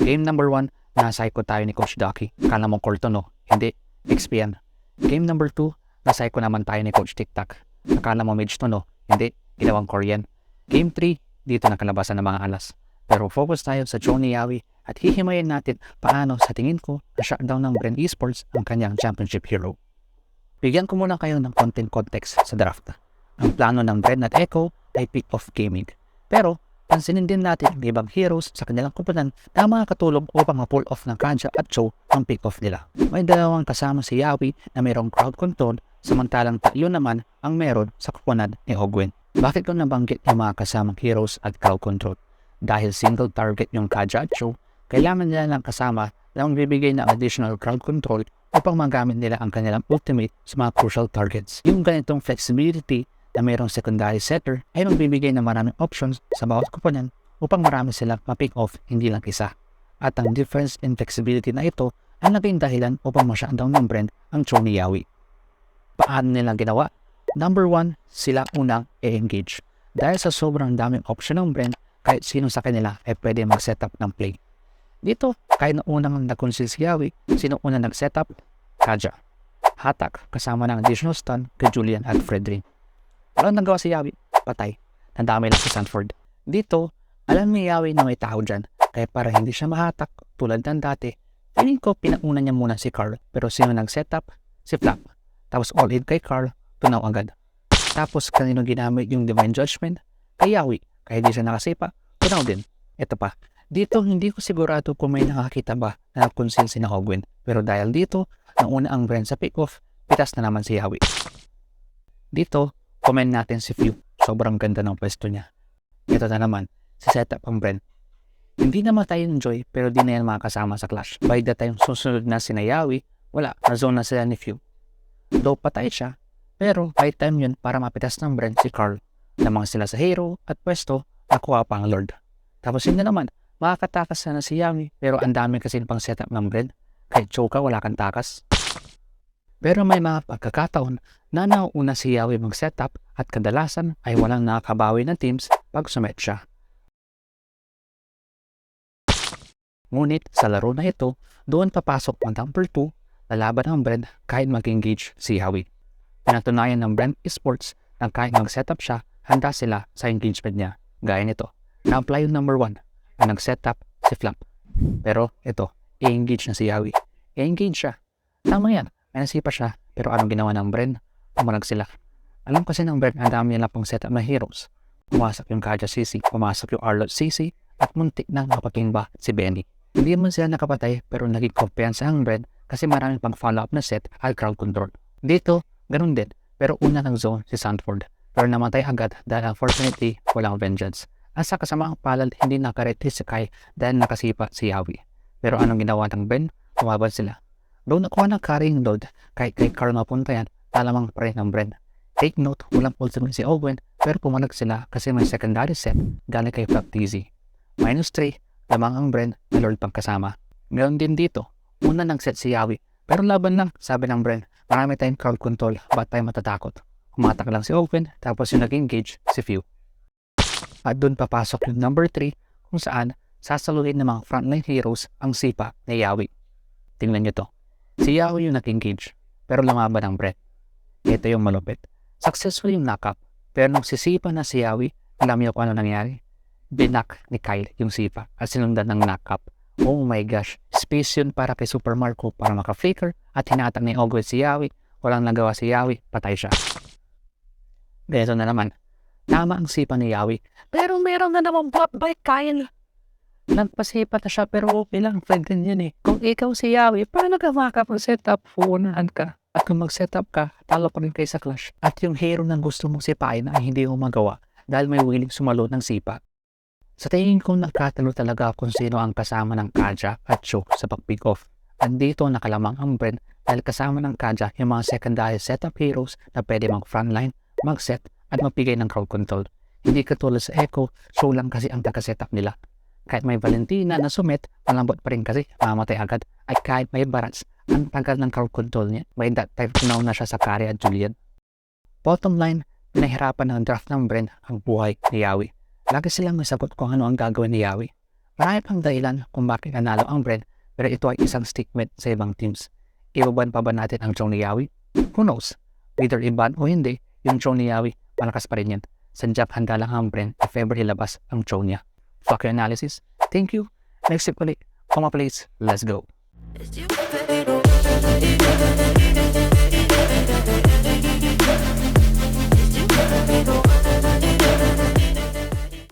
Game number 1, na-psycho tayo ni Coach Ducky. Kala mo Colton, no? Hindi, XP yan. Game number 2, na-psycho naman tayo ni Coach Tic-Tac. Akala mo Mage to, no? Hindi, ginawang Korean. Game 3, dito nakalabasan ng mga alas. Pero focus tayo sa Johnny Yawi at hihimayin natin paano sa tingin ko na-shutdown ng Bren Esports ang kanyang championship hero. Bigyan ko muna kayo ng content context sa draft. Ang plano ng Bren at Echo ay pick-off gaming. Pero pansinin din natin ang ibang heroes sa kanilang kumpulan na makakatulong upang ma-pull off ng Kanja at Cho ang pick-off nila. May dalawang kasama si Yawi na mayroong crowd control samantalang tatlo naman ang meron sa kumpulan ni Ogwen. Bakit ko nabanggit yung mga kasamang heroes at crowd control? Dahil single target yung Kanja at Cho, kailangan nila ng kasama na magbibigay ng additional crowd control upang magamit nila ang kanilang ultimate sa mga crucial targets. Yung ganitong flexibility na mayroong secondary setter ay magbibigay ng maraming options sa bawat kuponan upang marami silang ma-pick off, hindi lang isa. At ang difference in flexibility na ito ay naging dahilan upang ma-shutdown ng Bren ang Cho ni Yawi. Paano nilang ginawa? Number 1, sila unang e-engage. Dahil sa sobrang daming option ng Bren, kahit sino sa kanila ay pwede mag-setup ng play. Dito, kahit na unang nag-conceal si Yawi, sino unang nag-setup? Kaja. Hatak kasama ng additional stun kay Julian at Fredrin. Walang nagawa si Yawi, patay. Nandamay lang si Sanford. Dito, alam ni Yawi na may tao dyan, kaya para hindi siya mahatak tulad ng dati, feeling ko pinauna niya muna si Carl, pero sino nag-setup? Si Flap. Tapos all in kay Carl, tunaw agad. Tapos kanino ginamit yung Divine Judgment? Kay Yawi. Kaya di siya nakasipa, tunaw din. Ito pa, dito hindi ko sigurado kung may nakakita ba na nag-conceal si Ogwen. Pero dahil dito, nauna ang Bren sa pick-off, pitas na naman si Yawi. Dito, comment natin si Few. Sobrang ganda ng pwesto niya. Ito na naman, si setup ang Bren. Hindi naman tayo enjoy pero di na yan makakasama sa clash. By the time susunod na si Yawi, wala, na-zone na sila ni Few. Though patay siya, pero by time yun para mapitas ng Bren si Carl. Lamang sila sa hero at pwesto, nakuha pa ang Lord. Tapos yun na naman, makakatakas na si Yawi pero ang dami kasi pang setup ng Bren. Kahit Choka wala kang takas. Pero may mga pagkakataon na nauuna si Yawi mag-setup at kadalasan ay walang nakakabawi ng teams pag sumet siya. Ngunit sa laro na ito, doon papasok ang number 2 na laban ng Bren kahit mag-engage si Yawi. Pinatunayan ng Bren Esports na kahit mag-setup siya, handa sila sa engagement niya. Gaya nito, na-apply yung number 1 na nag-setup si Flap. Pero ito, i-engage na si Yawi. I-engage siya. Tama yan, may nasipa siya. Pero anong ginawa ng Bren? Pumalag sila. Alam kasi ng Bren, ang dami nila pang setup na heroes. Pumasok yung Kaja CC, pumasok yung Arlot CC, at muntik nang makapatumba si Benny. Hindi man sila nakapatay, pero naging kumpiyansa ang Bren kasi maraming pang follow-up na set at crowd control. Dito, ganun din. Pero una ng zone si Sanford. Pero namatay agad dahil unfortunately walang vengeance. At sa kasamaang palad hindi nakarete si Kai dahil nakasipa si Yawi. Pero anong ginawa ng Ben? Tumaban sila. Doon nakuha ng carrying load kahit kay Carl mapunta yan, talamang pa rin ng Bren. Take note, walang ultimate si Ogwen pero pumalag sila kasi may secondary set galing kay Flap TZ. -3, lamang ang Bren na Lord pang kasama. Meron din dito, una nang set si Yawi pero laban lang, sabi ng Bren. Marami tayong crowd control, ba't tayo matatakot? Humatak lang si Ogwen, tapos yung nag-engage si Few. At doon papasok yung number 3, kung saan sasaluhin ng mga frontline heroes ang sipa ni Yawi. Tingnan nyo to. Si Yawi yung nag-engage, pero lumaban ng Bren. Ito yung malupit. Successful yung knock-up, pero nung sisipa na si Yawi, alam niyo kung ano nangyari? Binak ni Kyle yung sipa at sinundan ng knock-up. Oh my gosh, space yun para kay Super Marco para maka-flicker at hinatak ni Ogwen si Yawi. Walang nagawa si Yawi, patay siya. Ganito na naman. Tama ang sipa ni Yawi. Pero meron na naman flop by Kyle. Nagpasipa na siya pero okay lang, friend din yun eh. Kung ikaw si Yawi, paano ka makapag-setup? Uunahan ka. At kung mag-setup ka, talo pa rin kayo sa clash. At yung hero na gusto mong sipain ay hindi mo magawa dahil may willing sumalo ng sipa. Sa tingin ko nakatalo talaga kung sino ang kasama ng Kaja at Cho sa pag-pick off. Andito nakalamang ang Bren dahil kasama ng Kaja yung mga secondary setup heroes na pwede mag-frontline, mag-set at magbigay ng crowd control. Hindi katulad sa Echo, Show lang kasi ang taga-setup nila. Kahit may Valentina na sumit, malambot pa rin kasi mamatay agad. At kahit may Barats, ang tagal ng crowd control niya. By that time, tunaw na siya sa Kari at Julian. Bottom line, pinahirapan ng draft ng Bren ang buhay ni Yawi. Lagi silang may sagot kung ano ang gagawin ni Yawi. Marami pang dahilan kung bakit nanalo ang Bren, pero ito ay isang statement sa ibang teams. Ibaban pa ba natin ang Chong ni Yawi? Who knows? Whether iban o hindi, yung Chong ni Yawi, malakas pa rin yan. Sanjap handa lang ang Bren if ever ilabas ang Chong niya. Fuck your analysis. Thank you. Next tip ulit. Koma please. Let's go.